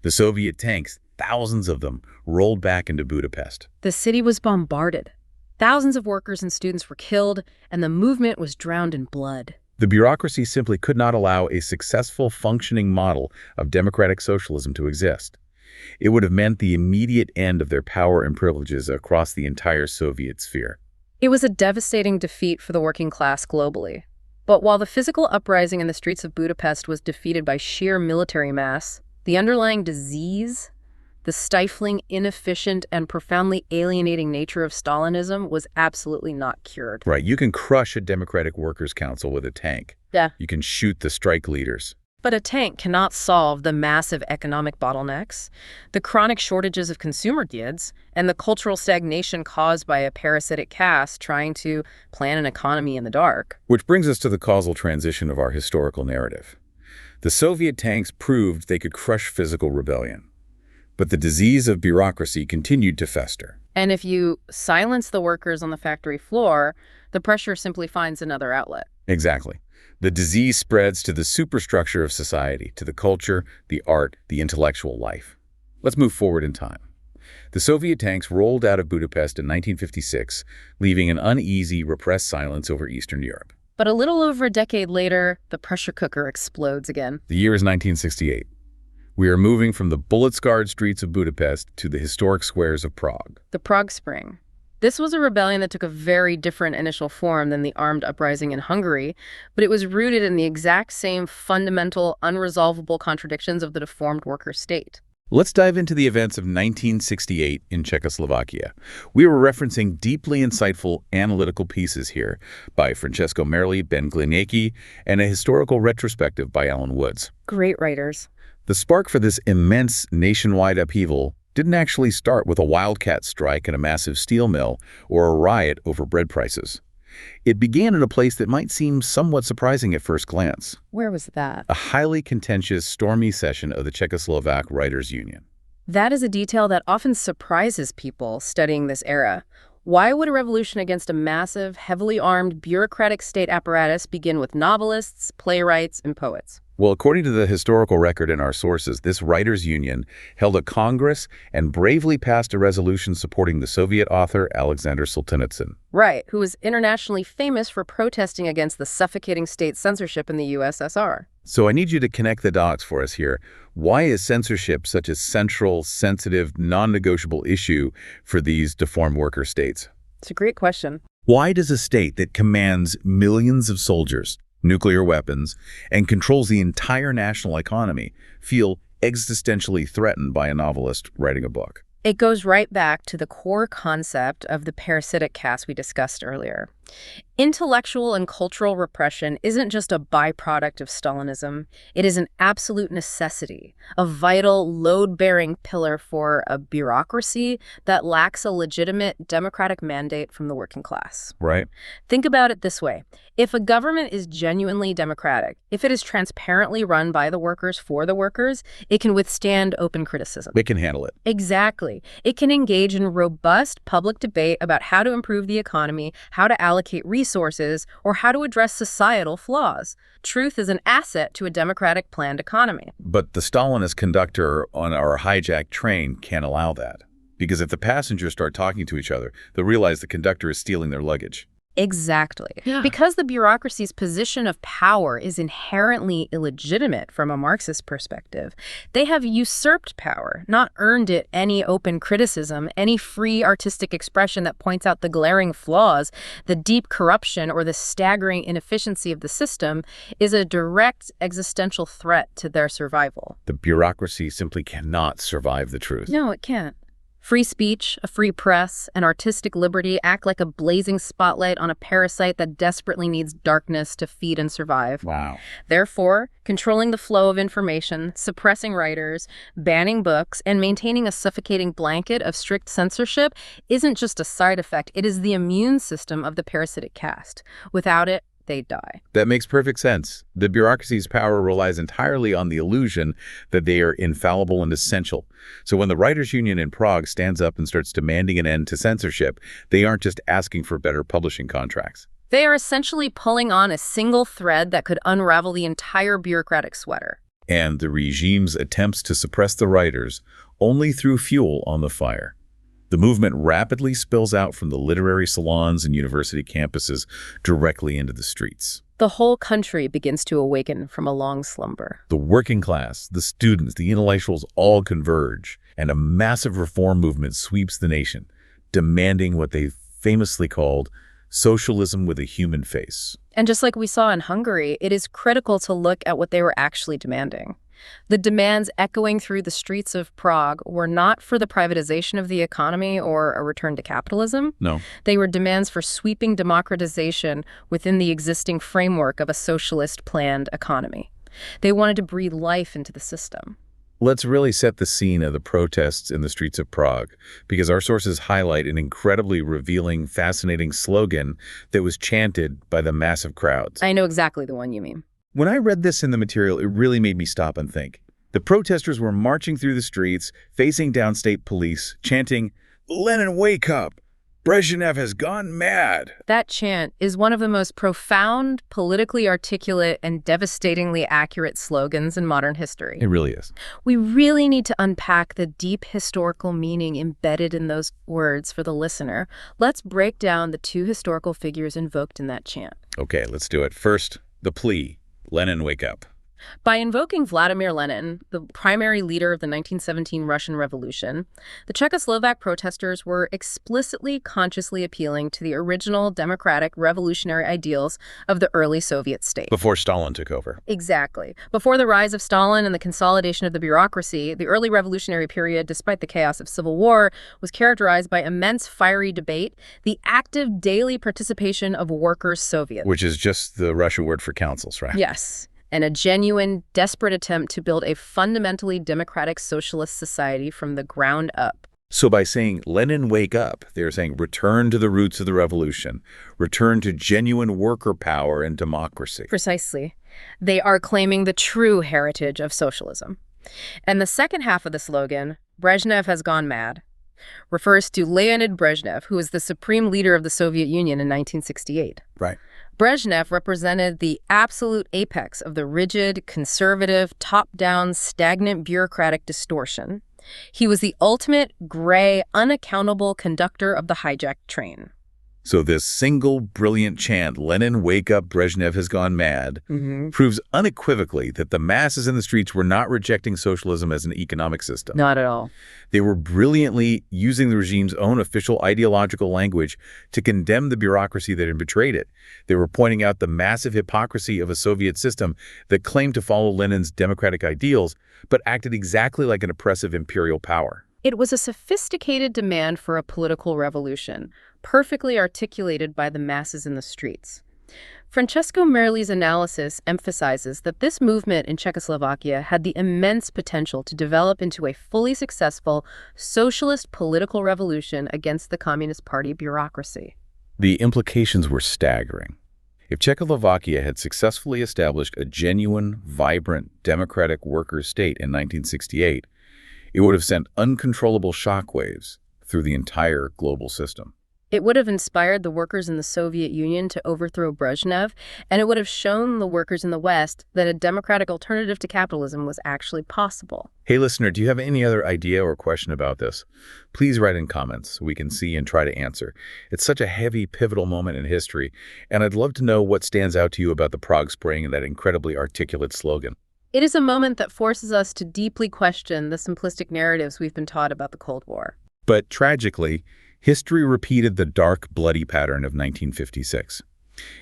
The Soviet tanks, thousands of them, rolled back into Budapest. The city was bombarded. Thousands of workers and students were killed, and the movement was drowned in blood. The bureaucracy simply could not allow a successful functioning model of democratic socialism to exist. It would have meant the immediate end of their power and privileges across the entire Soviet sphere. It was a devastating defeat for the working class globally. But while the physical uprising in the streets of Budapest was defeated by sheer military mass, the underlying disease, The stifling, inefficient, and profoundly alienating nature of Stalinism was absolutely not cured. Right, you can crush a democratic workers' council with a tank. Yeah. You can shoot the strike leaders. But a tank cannot solve the massive economic bottlenecks, the chronic shortages of consumer goods, and the cultural stagnation caused by a parasitic caste trying to plan an economy in the dark. Which brings us to the causal transition of our historical narrative. The Soviet tanks proved they could crush physical rebellion. But the disease of bureaucracy continued to fester. And if you silence the workers on the factory floor, the pressure simply finds another outlet. Exactly. The disease spreads to the superstructure of society, to the culture, the art, the intellectual life. Let's move forward in time. The Soviet tanks rolled out of Budapest in 1956, leaving an uneasy, repressed silence over Eastern Europe. But a little over a decade later, the pressure cooker explodes again. The year is 1968. We are moving from the bullet-scarred streets of Budapest to the historic squares of Prague. The Prague Spring. This was a rebellion that took a very different initial form than the armed uprising in Hungary, but it was rooted in the exact same fundamental, unresolvable contradictions of the deformed worker state. Let's dive into the events of 1968 in Czechoslovakia. We were referencing deeply insightful analytical pieces here by Francesco Merli, Ben Glinecki, and a historical retrospective by Alan Woods. Great writers. The spark for this immense nationwide upheaval didn't actually start with a wildcat strike at a massive steel mill or a riot over bread prices. It began in a place that might seem somewhat surprising at first glance. Where was that? A highly contentious, stormy session of the Czechoslovak Writers' Union. That is a detail that often surprises people studying this era. Why would a revolution against a massive, heavily armed, bureaucratic state apparatus begin with novelists, playwrights, and poets? Well, according to the historical record in our sources, this writers' union held a congress and bravely passed a resolution supporting the Soviet author Alexander Solzhenitsyn. Right, who was internationally famous for protesting against the suffocating state censorship in the USSR. So I need you to connect the dots for us here. Why is censorship such a central, sensitive, non-negotiable issue for these deformed worker states? It's a great question. Why does a state that commands millions of soldiers, nuclear weapons, and controls the entire national economy feel existentially threatened by a novelist writing a book? It goes right back to the core concept of the parasitic caste we discussed earlier. Intellectual and cultural repression isn't just a byproduct of Stalinism. It is an absolute necessity, a vital, load-bearing pillar for a bureaucracy that lacks a legitimate democratic mandate from the working class. Right. Think about it this way. If a government is genuinely democratic, if it is transparently run by the workers for the workers, it can withstand open criticism. It can handle it. Exactly. It can engage in robust public debate about how to improve the economy, how to allocate resources, or how to address societal flaws. Truth is an asset to a democratic planned economy. But the Stalinist conductor on our hijacked train can't allow that. Because if the passengers start talking to each other, they'll realize the conductor is stealing their luggage. Exactly. Yeah. Because the bureaucracy's position of power is inherently illegitimate from a Marxist perspective, they have usurped power, not earned it any open criticism, any free artistic expression that points out the glaring flaws, the deep corruption, or the staggering inefficiency of the system is a direct existential threat to their survival. The bureaucracy simply cannot survive the truth. No, it can't. Free speech, a free press, and artistic liberty act like a blazing spotlight on a parasite that desperately needs darkness to feed and survive. Wow. Therefore, controlling the flow of information, suppressing writers, banning books, and maintaining a suffocating blanket of strict censorship isn't just a side effect, it is the immune system of the parasitic caste. Without it, they die. That makes perfect sense. The bureaucracy's power relies entirely on the illusion that they are infallible and essential. So when the Writers' Union in Prague stands up and starts demanding an end to censorship, they aren't just asking for better publishing contracts. They are essentially pulling on a single thread that could unravel the entire bureaucratic sweater. And the regime's attempts to suppress the writers only threw fuel on the fire. The movement rapidly spills out from the literary salons and university campuses directly into the streets. The whole country begins to awaken from a long slumber. The working class, the students, the intellectuals all converge, and a massive reform movement sweeps the nation, demanding what they famously called socialism with a human face. And just like we saw in Hungary, it is critical to look at what they were actually demanding. The demands echoing through the streets of Prague were not for the privatization of the economy or a return to capitalism. No. They were demands for sweeping democratization within the existing framework of a socialist planned economy. They wanted to breathe life into the system. Let's really set the scene of the protests in the streets of Prague, because our sources highlight an incredibly revealing, fascinating slogan that was chanted by the massive crowds. I know exactly the one you mean. When I read this in the material, it really made me stop and think. The protesters were marching through the streets, facing down state police, chanting, "Lenin, wake up! Brezhnev has gone mad!" That chant is one of the most profound, politically articulate, and devastatingly accurate slogans in modern history. It really is. We really need to unpack the deep historical meaning embedded in those words for the listener. Let's break down the two historical figures invoked in that chant. Okay, let's do it. First, the plea, "Lenin, wake up." By invoking Vladimir Lenin, the primary leader of the 1917 Russian Revolution, the Czechoslovak protesters were explicitly, consciously appealing to the original democratic revolutionary ideals of the early Soviet state. Before Stalin took over. Exactly. Before the rise of Stalin and the consolidation of the bureaucracy, the early revolutionary period, despite the chaos of civil war, was characterized by immense fiery debate, the active daily participation of workers' Soviets. Which is just the Russian word for councils, right? Yes. And a genuine, desperate attempt to build a fundamentally democratic socialist society from the ground up. So by saying, "Lenin, wake up," they're saying return to the roots of the revolution, return to genuine worker power and democracy. Precisely. They are claiming the true heritage of socialism. And the second half of the slogan, "Brezhnev has gone mad," refers to Leonid Brezhnev, who was the supreme leader of the Soviet Union in 1968. Right. Brezhnev represented the absolute apex of the rigid, conservative, top-down, stagnant bureaucratic distortion. He was the ultimate, gray, unaccountable conductor of the hijacked train. So this single brilliant chant, "Lenin, wake up, Brezhnev has gone mad," proves unequivocally that the masses in the streets were not rejecting socialism as an economic system. Not at all. They were brilliantly using the regime's own official ideological language to condemn the bureaucracy that had betrayed it. They were pointing out the massive hypocrisy of a Soviet system that claimed to follow Lenin's democratic ideals, but acted exactly like an oppressive imperial power. It was a sophisticated demand for a political revolution, perfectly articulated by the masses in the streets. Francesco Merli's analysis emphasizes that this movement in Czechoslovakia had the immense potential to develop into a fully successful socialist political revolution against the Communist Party bureaucracy. The implications were staggering. If Czechoslovakia had successfully established a genuine, vibrant, democratic workers' state in 1968, it would have sent uncontrollable shockwaves through the entire global system. It would have inspired the workers in the Soviet Union to overthrow Brezhnev, and it would have shown the workers in the West that a democratic alternative to capitalism was actually possible. Hey, listener, do you have any other idea or question about this? Please write in comments so we can see and try to answer. It's such a heavy, pivotal moment in history, and I'd love to know what stands out to you about the Prague Spring and that incredibly articulate slogan. It is a moment that forces us to deeply question the simplistic narratives we've been taught about the Cold War. But tragically, history repeated the dark, bloody pattern of 1956.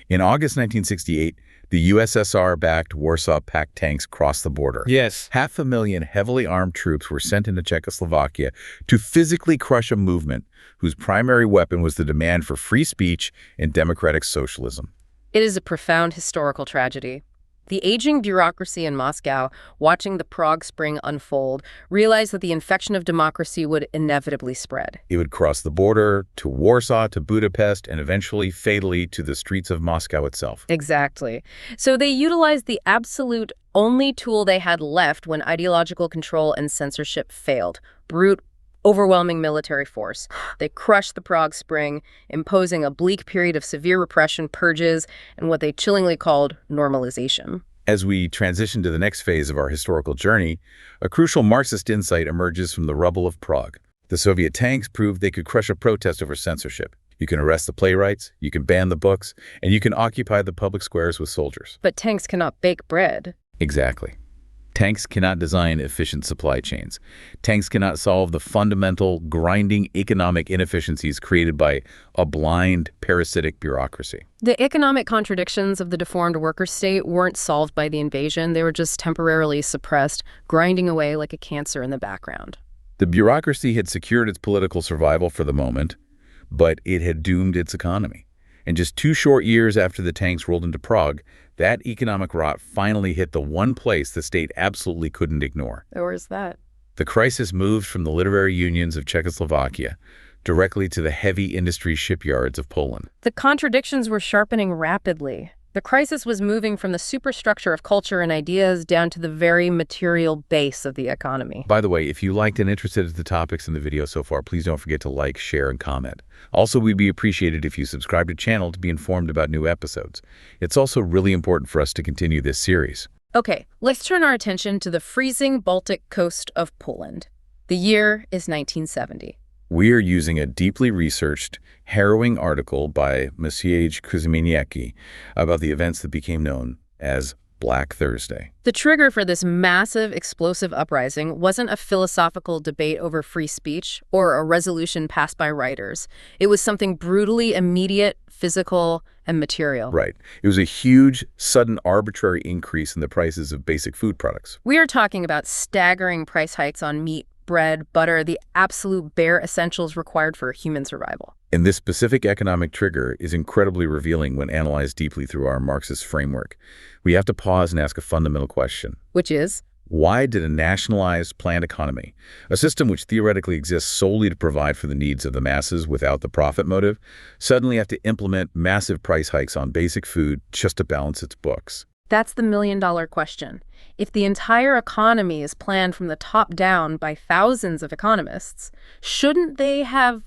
In August 1968, the USSR-backed Warsaw Pact tanks crossed the border. Yes. 500,000 heavily armed troops were sent into Czechoslovakia to physically crush a movement whose primary weapon was the demand for free speech and democratic socialism. It is a profound historical tragedy. The aging bureaucracy in Moscow, watching the Prague Spring unfold, realized that the infection of democracy would inevitably spread. It would cross the border to Warsaw, to Budapest, and eventually, fatally, to the streets of Moscow itself. Exactly. So they utilized the absolute only tool they had left when ideological control and censorship failed: brute, overwhelming military force. They crushed the Prague Spring, imposing a bleak period of severe repression, purges, and what they chillingly called normalization. As we transition to the next phase of our historical journey, a crucial Marxist insight emerges from the rubble of Prague. The Soviet tanks proved they could crush a protest over censorship. You can arrest the playwrights, you can ban the books, and you can occupy the public squares with soldiers. But tanks cannot bake bread. Exactly. Tanks cannot design efficient supply chains. Tanks cannot solve the fundamental, grinding economic inefficiencies created by a blind, parasitic bureaucracy. The economic contradictions of the deformed worker state weren't solved by the invasion. They were just temporarily suppressed, grinding away like a cancer in the background. The bureaucracy had secured its political survival for the moment, but it had doomed its economy. And just 2 short years after the tanks rolled into Prague, that economic rot finally hit the one place the state absolutely couldn't ignore. Where's that? The crisis moved from the literary unions of Czechoslovakia directly to the heavy industry shipyards of Poland. The contradictions were sharpening rapidly. The crisis was moving from the superstructure of culture and ideas down to the very material base of the economy. By the way, if you liked and interested in the topics in the video so far, please don't forget to like, share, and comment. Also, we'd be appreciated if you subscribe to the channel to be informed about new episodes. It's also really important for us to continue this series. Okay, let's turn our attention to the freezing Baltic coast of Poland. The year is 1970. We're using a deeply researched, harrowing article by Maciej Kuzminiecki about the events that became known as Black Thursday. The trigger for this massive, explosive uprising wasn't a philosophical debate over free speech or a resolution passed by writers. It was something brutally immediate, physical, and material. Right. It was a huge, sudden, arbitrary increase in the prices of basic food products. We are talking about staggering price hikes on meat, bread, butter, the absolute bare essentials required for human survival. And this specific economic trigger is incredibly revealing when analyzed deeply through our Marxist framework. We have to pause and ask a fundamental question. Which is? Why did a nationalized, planned economy, a system which theoretically exists solely to provide for the needs of the masses without the profit motive, suddenly have to implement massive price hikes on basic food just to balance its books? That's the million-dollar question. If the entire economy is planned from the top down by thousands of economists, shouldn't they have,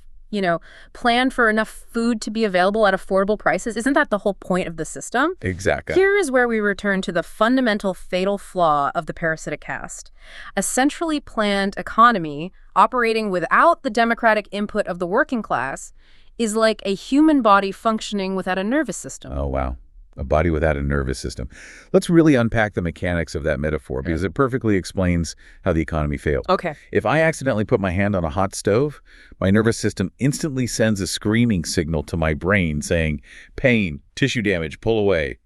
planned for enough food to be available at affordable prices? Isn't that the whole point of the system? Exactly. Here is where we return to the fundamental fatal flaw of the parasitic caste. A centrally planned economy operating without the democratic input of the working class is like a human body functioning without a nervous system. Oh, wow. A body without a nervous system. Let's really unpack the mechanics of that metaphor because it perfectly explains how the economy failed. Okay. If I accidentally put my hand on a hot stove, my nervous system instantly sends a screaming signal to my brain saying, pain, tissue damage, pull away.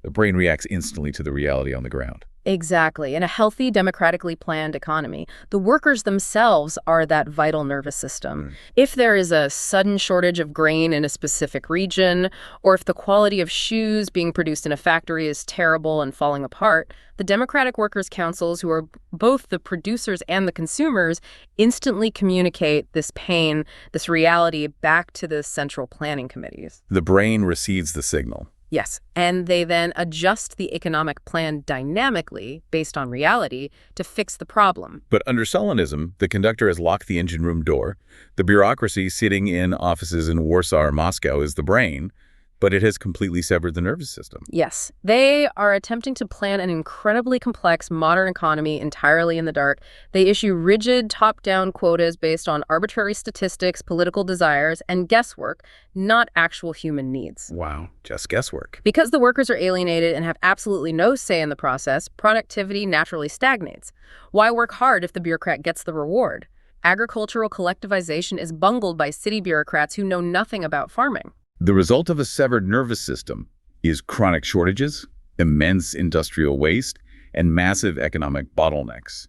The brain reacts instantly to the reality on the ground. Exactly. In a healthy, democratically planned economy, the workers themselves are that vital nervous system. If there is a sudden shortage of grain in a specific region, or if the quality of shoes being produced in a factory is terrible and falling apart, the Democratic Workers' Councils, who are both the producers and the consumers, instantly communicate this pain, this reality, back to the central planning committees. The brain receives the signal. Yes, and they then adjust the economic plan dynamically, based on reality, to fix the problem. But under Stalinism, the conductor has locked the engine room door. The bureaucracy sitting in offices in Warsaw or Moscow is the brain, but it has completely severed the nervous system. Yes, they are attempting to plan an incredibly complex modern economy entirely in the dark. They issue rigid top-down quotas based on arbitrary statistics, political desires, and guesswork, not actual human needs. Wow, just guesswork. Because the workers are alienated and have absolutely no say in the process, productivity naturally stagnates. Why work hard if the bureaucrat gets the reward? Agricultural collectivization is bungled by city bureaucrats who know nothing about farming. The result of a severed nervous system is chronic shortages, immense industrial waste, and massive economic bottlenecks.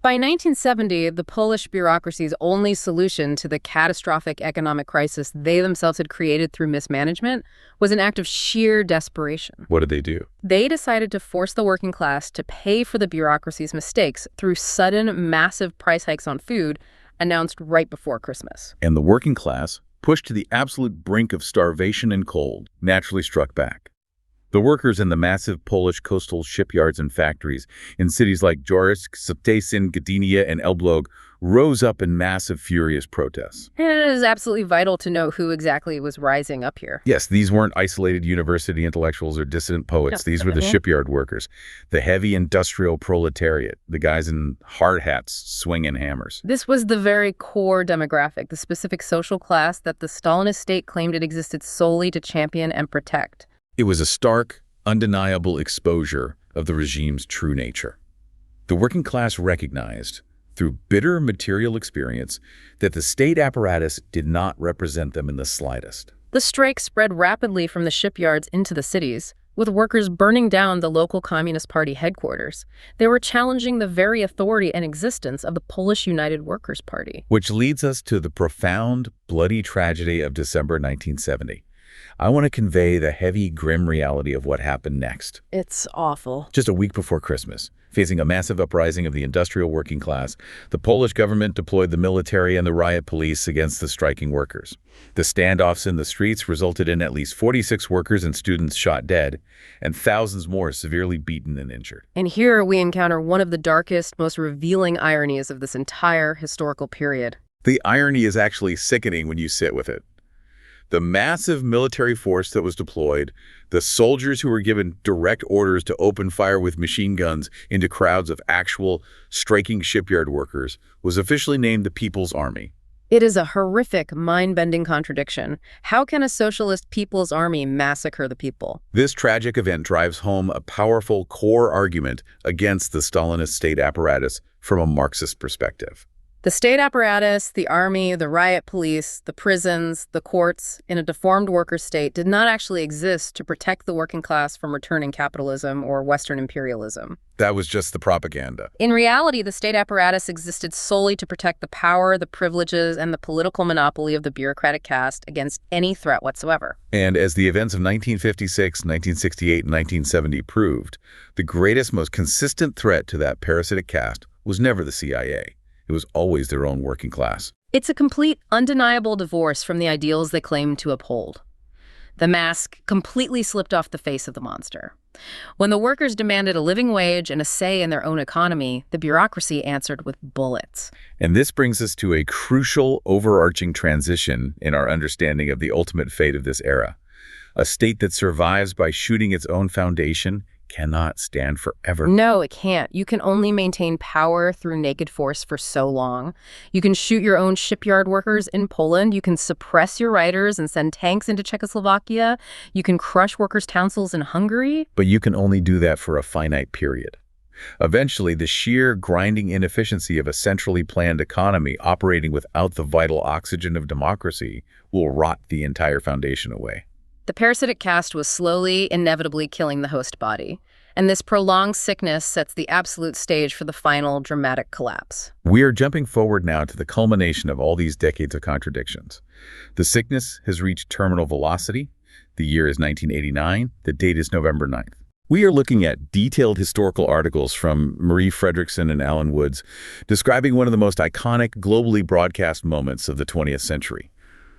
By 1970, the Polish bureaucracy's only solution to the catastrophic economic crisis they themselves had created through mismanagement was an act of sheer desperation. What did they do? They decided to force the working class to pay for the bureaucracy's mistakes through sudden, massive price hikes on food announced right before Christmas. And the working class, pushed to the absolute brink of starvation and cold, naturally struck back. The workers in the massive Polish coastal shipyards and factories in cities like Jorsk, Szczecin, Gdynia, and Elbląg rose up in massive, furious protests. And it is absolutely vital to know who exactly was rising up here. Yes, these weren't isolated university intellectuals or dissident poets. These were the shipyard workers, the heavy industrial proletariat, the guys in hard hats swinging hammers. This was the very core demographic, the specific social class that the Stalinist state claimed it existed solely to champion and protect. It was a stark, undeniable exposure of the regime's true nature. The working class recognized, through bitter material experience, that the state apparatus did not represent them in the slightest. The strike spread rapidly from the shipyards into the cities, with workers burning down the local Communist Party headquarters. They were challenging the very authority and existence of the Polish United Workers' Party. Which leads us to the profound, bloody tragedy of December 1970. I want to convey the heavy, grim reality of what happened next. It's awful. Just a week before Christmas, facing a massive uprising of the industrial working class, the Polish government deployed the military and the riot police against the striking workers. The standoffs in the streets resulted in at least 46 workers and students shot dead, and thousands more severely beaten and injured. And here we encounter one of the darkest, most revealing ironies of this entire historical period. The irony is actually sickening when you sit with it. The massive military force that was deployed, the soldiers who were given direct orders to open fire with machine guns into crowds of actual striking shipyard workers, was officially named the People's Army. It is a horrific, mind-bending contradiction. How can a socialist People's Army massacre the people? This tragic event drives home a powerful core argument against the Stalinist state apparatus from a Marxist perspective. The state apparatus, the army, the riot police, the prisons, the courts, in a deformed worker state did not actually exist to protect the working class from returning capitalism or Western imperialism. That was just the propaganda. In reality, the state apparatus existed solely to protect the power, the privileges, and the political monopoly of the bureaucratic caste against any threat whatsoever. And as the events of 1956, 1968, and 1970 proved, the greatest, most consistent threat to that parasitic caste was never the CIA. It was always their own working class. It's a complete, undeniable divorce from the ideals they claim to uphold. The mask completely slipped off the face of the monster. When the workers demanded a living wage and a say in their own economy, the bureaucracy answered with bullets. And this brings us to a crucial, overarching transition in our understanding of the ultimate fate of this era. A state that survives by shooting its own foundation cannot stand forever. No, it can't. You can only maintain power through naked force for so long. You can shoot your own shipyard workers in Poland. You can suppress your writers and send tanks into Czechoslovakia. You can crush workers' councils in Hungary. But you can only do that for a finite period. Eventually, the sheer grinding inefficiency of a centrally planned economy operating without the vital oxygen of democracy will rot the entire foundation away. The parasitic caste was slowly, inevitably killing the host body, and this prolonged sickness sets the absolute stage for the final dramatic collapse. We are jumping forward now to the culmination of all these decades of contradictions. The sickness has reached terminal velocity. The year is 1989. The date is November 9th. We are looking at detailed historical articles from Marie Fredrickson and Alan Woods describing one of the most iconic, globally broadcast moments of the 20th century,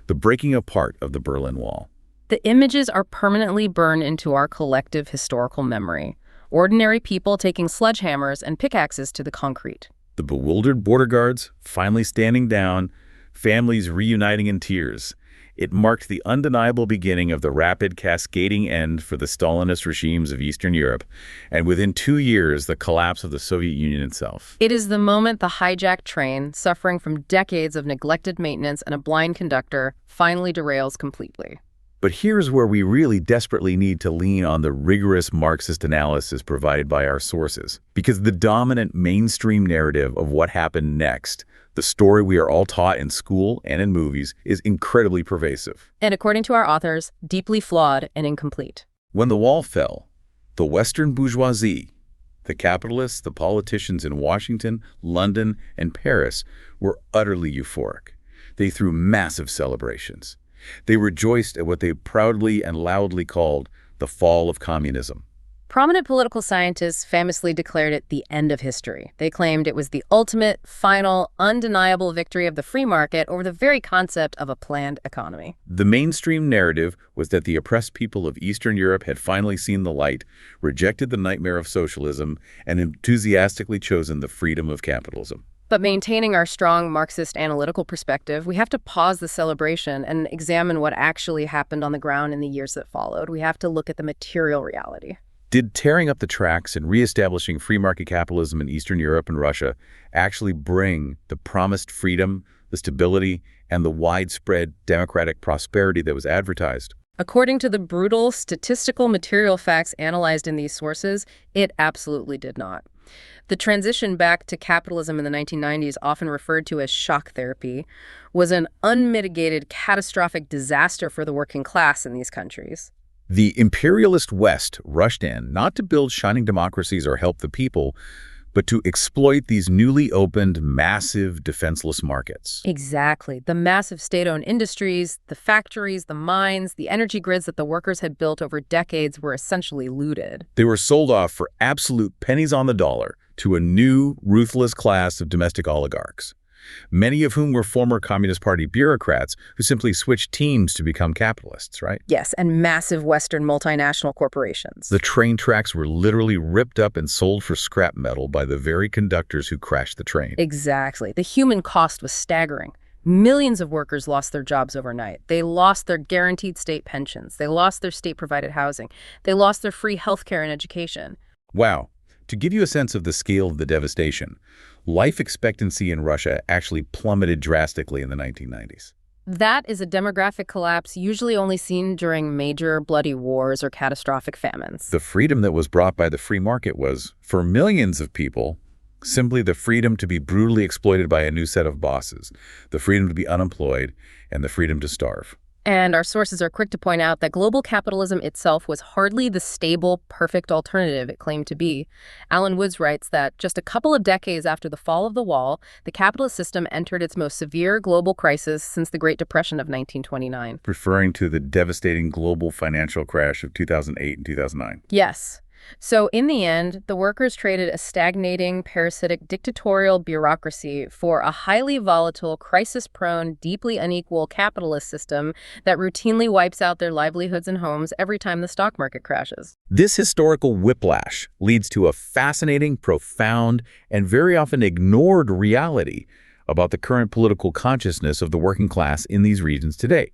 the breaking apart of the Berlin Wall. The images are permanently burned into our collective historical memory. Ordinary people taking sledgehammers and pickaxes to the concrete. The bewildered border guards finally standing down, families reuniting in tears. It marked the undeniable beginning of the rapid cascading end for the Stalinist regimes of Eastern Europe, and within 2 years, the collapse of the Soviet Union itself. It is the moment the hijacked train, suffering from decades of neglected maintenance and a blind conductor, finally derails completely. But here's where we really desperately need to lean on the rigorous Marxist analysis provided by our sources. Because the dominant mainstream narrative of what happened next, the story we are all taught in school and in movies, is incredibly pervasive. And according to our authors, deeply flawed and incomplete. When the wall fell, the Western bourgeoisie, the capitalists, the politicians in Washington, London, and Paris were utterly euphoric. They threw massive celebrations. They rejoiced at what they proudly and loudly called the fall of communism. Prominent political scientists famously declared it the end of history. They claimed it was the ultimate, final, undeniable victory of the free market over the very concept of a planned economy. The mainstream narrative was that the oppressed people of Eastern Europe had finally seen the light, rejected the nightmare of socialism, and enthusiastically chosen the freedom of capitalism. But maintaining our strong Marxist analytical perspective, we have to pause the celebration and examine what actually happened on the ground in the years that followed. We have to look at the material reality. Did tearing up the tracks and reestablishing free market capitalism in Eastern Europe and Russia actually bring the promised freedom, the stability, and the widespread democratic prosperity that was advertised? According to the brutal statistical material facts analyzed in these sources, it absolutely did not. The transition back to capitalism in the 1990s, often referred to as shock therapy, was an unmitigated catastrophic disaster for the working class in these countries. The imperialist West rushed in not to build shining democracies or help the people, but to exploit these newly opened, massive, defenseless markets. Exactly. The massive state-owned industries, the factories, the mines, the energy grids that the workers had built over decades were essentially looted. They were sold off for absolute pennies on the dollar to a new, ruthless class of domestic oligarchs, many of whom were former Communist Party bureaucrats who simply switched teams to become capitalists, right? Yes, and massive Western multinational corporations. The train tracks were literally ripped up and sold for scrap metal by the very conductors who crashed the train. Exactly. The human cost was staggering. Millions of workers lost their jobs overnight. They lost their guaranteed state pensions. They lost their state-provided housing. They lost their free health care and education. Wow. To give you a sense of the scale of the devastation, life expectancy in Russia actually plummeted drastically in the 1990s. That is a demographic collapse usually only seen during major bloody wars or catastrophic famines. The freedom that was brought by the free market was, for millions of people, simply the freedom to be brutally exploited by a new set of bosses, the freedom to be unemployed, and the freedom to starve. And our sources are quick to point out that global capitalism itself was hardly the stable, perfect alternative it claimed to be. Alan Woods writes that just a couple of decades after the fall of the wall, the capitalist system entered its most severe global crisis since the Great Depression of 1929. Referring to the devastating global financial crash of 2008 and 2009. Yes. So in the end, the workers traded a stagnating, parasitic, dictatorial bureaucracy for a highly volatile, crisis-prone, deeply unequal capitalist system that routinely wipes out their livelihoods and homes every time the stock market crashes. This historical whiplash leads to a fascinating, profound, and very often ignored reality about the current political consciousness of the working class in these regions today.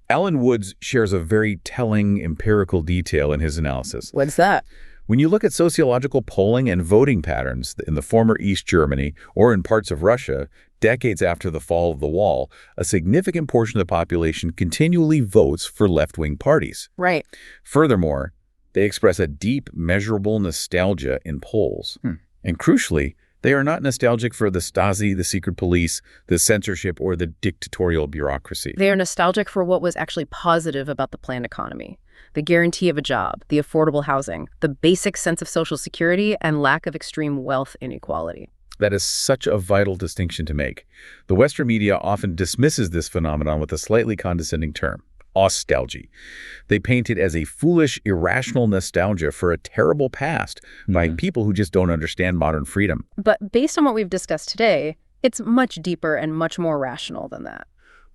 Alan Woods shares a very telling empirical detail in his analysis. What's that? When you look at sociological polling and voting patterns in the former East Germany or in parts of Russia, decades after the fall of the wall, a significant portion of the population continually votes for left-wing parties. Right. Furthermore, they express a deep, measurable nostalgia in polls. And crucially, they are not nostalgic for the Stasi, the secret police, the censorship, or the dictatorial bureaucracy. They are nostalgic for what was actually positive about the planned economy. The guarantee of a job, the affordable housing, the basic sense of social security, and lack of extreme wealth inequality. That is such a vital distinction to make. The Western media often dismisses this phenomenon with a slightly condescending term, nostalgia. They paint it as a foolish, irrational nostalgia for a terrible past by people who just don't understand modern freedom. But based on what we've discussed today, it's much deeper and much more rational than that.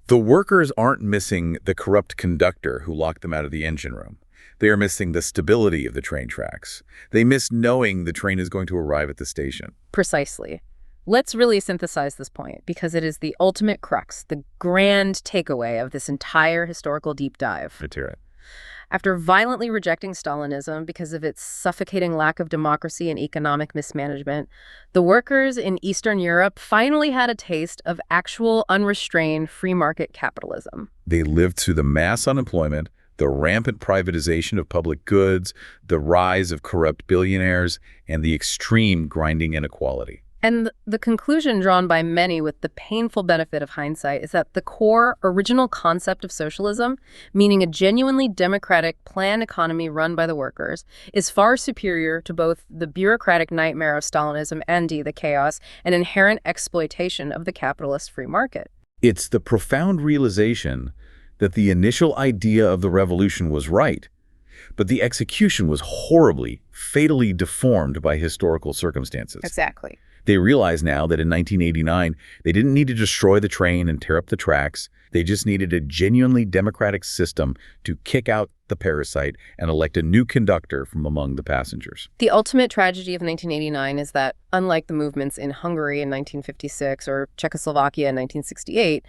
The workers aren't missing the corrupt conductor who locked them out of the engine room. They are missing the stability of the train tracks. They miss knowing the train is going to arrive at the station. Precisely. Let's really synthesize this point, because it is the ultimate crux, the grand takeaway of this entire historical deep dive. Let's hear it. After violently rejecting Stalinism because of its suffocating lack of democracy and economic mismanagement, the workers in Eastern Europe finally had a taste of actual unrestrained free market capitalism. They lived through the mass unemployment, the rampant privatization of public goods, the rise of corrupt billionaires, and the extreme grinding inequality. And the conclusion drawn by many with the painful benefit of hindsight is that the core original concept of socialism, meaning a genuinely democratic planned economy run by the workers, is far superior to both the bureaucratic nightmare of Stalinism and the chaos and inherent exploitation of the capitalist free market. It's the profound realization that the initial idea of the revolution was right, but the execution was horribly, fatally deformed by historical circumstances. Exactly. They realize now that in 1989, they didn't need to destroy the train and tear up the tracks. They just needed a genuinely democratic system to kick out the parasite and elect a new conductor from among the passengers. The ultimate tragedy of 1989 is that, unlike the movements in Hungary in 1956 or Czechoslovakia in 1968,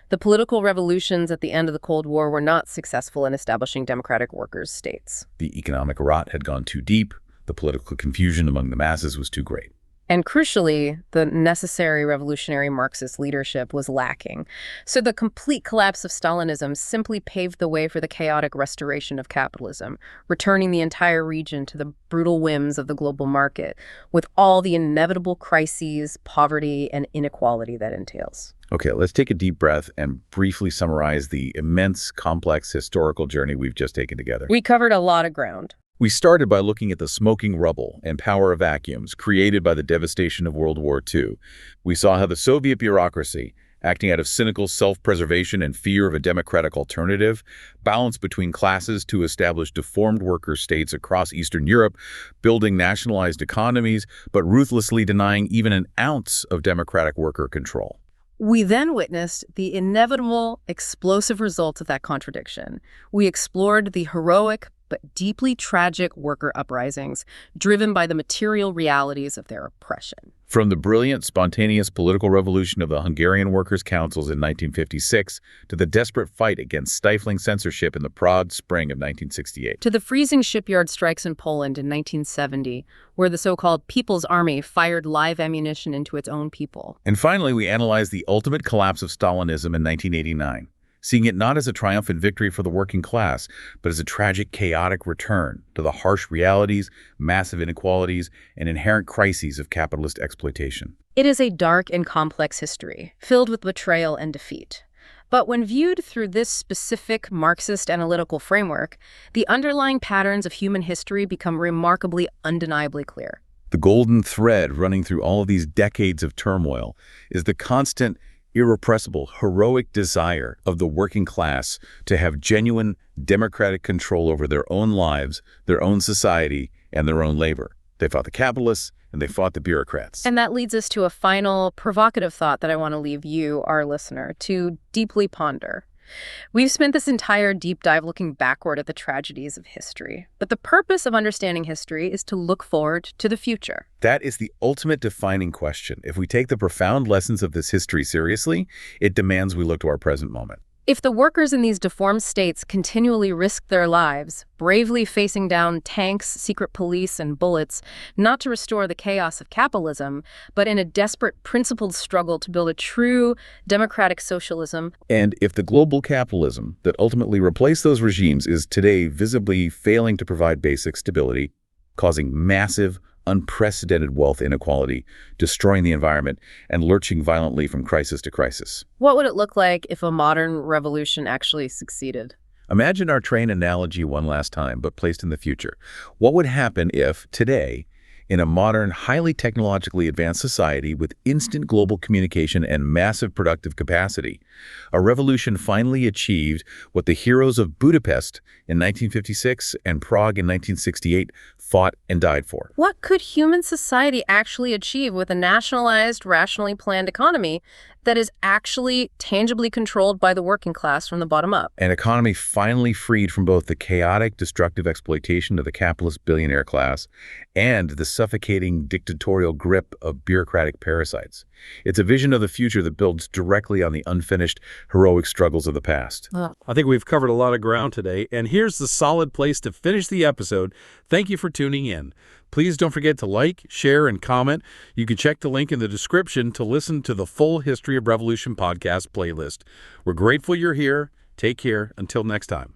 the political revolutions at the end of the Cold War were not successful in establishing democratic workers' states. The economic rot had gone too deep. The political confusion among the masses was too great. And crucially, the necessary revolutionary Marxist leadership was lacking. So the complete collapse of Stalinism simply paved the way for the chaotic restoration of capitalism, returning the entire region to the brutal whims of the global market, with all the inevitable crises, poverty, and inequality that entails. Okay, let's take a deep breath and briefly summarize the immense, complex historical journey we've just taken together. We covered a lot of ground. We started by looking at the smoking rubble and power vacuums created by the devastation of World War II. We saw how the Soviet bureaucracy, acting out of cynical self-preservation and fear of a democratic alternative, balanced between classes to establish deformed worker states across Eastern Europe, building nationalized economies, but ruthlessly denying even an ounce of democratic worker control. We then witnessed the inevitable, explosive results of that contradiction. We explored the heroic but deeply tragic worker uprisings driven by the material realities of their oppression. From the brilliant, spontaneous political revolution of the Hungarian Workers' Councils in 1956 to the desperate fight against stifling censorship in the Prague Spring of 1968. To the freezing shipyard strikes in Poland in 1970, where the so-called People's Army fired live ammunition into its own people. And finally, we analyzed the ultimate collapse of Stalinism in 1989. Seeing it not as a triumphant victory for the working class, but as a tragic, chaotic return to the harsh realities, massive inequalities, and inherent crises of capitalist exploitation. It is a dark and complex history, filled with betrayal and defeat. But when viewed through this specific Marxist analytical framework, the underlying patterns of human history become remarkably, undeniably clear. The golden thread running through all of these decades of turmoil is the constant, irrepressible, heroic desire of the working class to have genuine democratic control over their own lives, their own society, and their own labor. They fought the capitalists, and they fought the bureaucrats. And that leads us to a final provocative thought that I want to leave you, our listener, to deeply ponder. We've spent this entire deep dive looking backward at the tragedies of history, but the purpose of understanding history is to look forward to the future. That is the ultimate defining question. If we take the profound lessons of this history seriously, it demands we look to our present moment. If the workers in these deformed states continually risk their lives, bravely facing down tanks, secret police, and bullets, not to restore the chaos of capitalism, but in a desperate, principled struggle to build a true democratic socialism. And if the global capitalism that ultimately replaced those regimes is today visibly failing to provide basic stability, causing massive, unprecedented wealth inequality, destroying the environment, and lurching violently from crisis to crisis. What would it look like if a modern revolution actually succeeded? Imagine our train analogy one last time, but placed in the future. What would happen if, today, in a modern, highly technologically advanced society with instant global communication and massive productive capacity, a revolution finally achieved what the heroes of Budapest in 1956 and Prague in 1968 fought and died for? What could human society actually achieve with a nationalized, rationally planned economy that is actually tangibly controlled by the working class from the bottom up? An economy finally freed from both the chaotic, destructive exploitation of the capitalist billionaire class and the suffocating dictatorial grip of bureaucratic parasites. It's a vision of the future that builds directly on the unfinished, heroic struggles of the past. I think we've covered a lot of ground today, and here's the solid place to finish the episode. Thank you for tuning in. Please don't forget to like, share, and comment. You can check the link in the description to listen to the full History of Revolution podcast playlist. We're grateful you're here. Take care. Until next time.